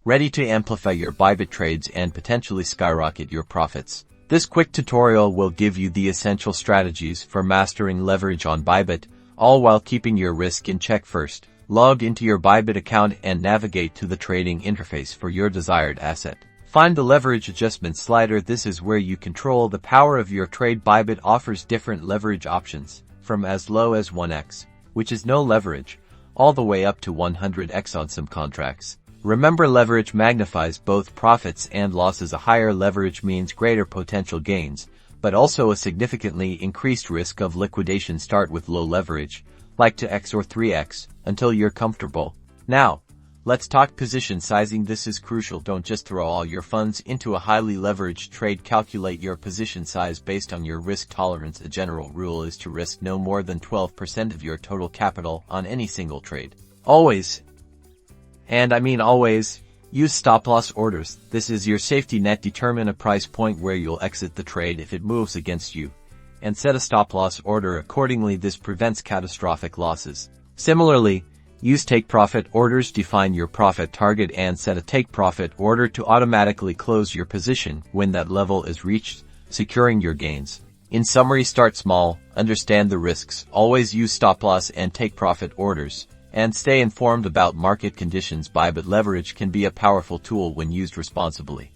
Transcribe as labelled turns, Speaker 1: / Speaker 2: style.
Speaker 1: ready to amplify your Bybit trades and potentially skyrocket your profits. This quick tutorial will give you the essential strategies for mastering leverage on Bybit, all while keeping your risk in check. First, log into your Bybit account and navigate to the trading interface for your desired asset. Find the leverage adjustment slider. This is where you control the power of your trade. Bybit offers different leverage options, from as low as 1x, which is no leverage, all the way up to 100x on some contracts. Remember, leverage magnifies both profits and losses. A higher leverage means greater potential gains, but also a significantly increased risk of liquidation. Start with low leverage, like 2x or 3x, until you're comfortable. Now, let's talk position sizing. This is crucial. Don't just throw all your funds into a highly leveraged trade. Calculate your position size based on your risk tolerance. A general rule is to risk no more than 12% of your total capital on any single trade. Always, and I mean always, use stop-loss orders. This is your safety net. Determine a price point where you'll exit the trade if it moves against you, and set a stop-loss order accordingly. This prevents catastrophic losses. Similarly, use take-profit orders. Define your profit target and set a take-profit order to automatically close your position when that level is reached, securing your gains. In summary, start small, understand the risks, always use stop-loss and take-profit orders, and stay informed about market conditions. Bybit leverage can be a powerful tool when used responsibly.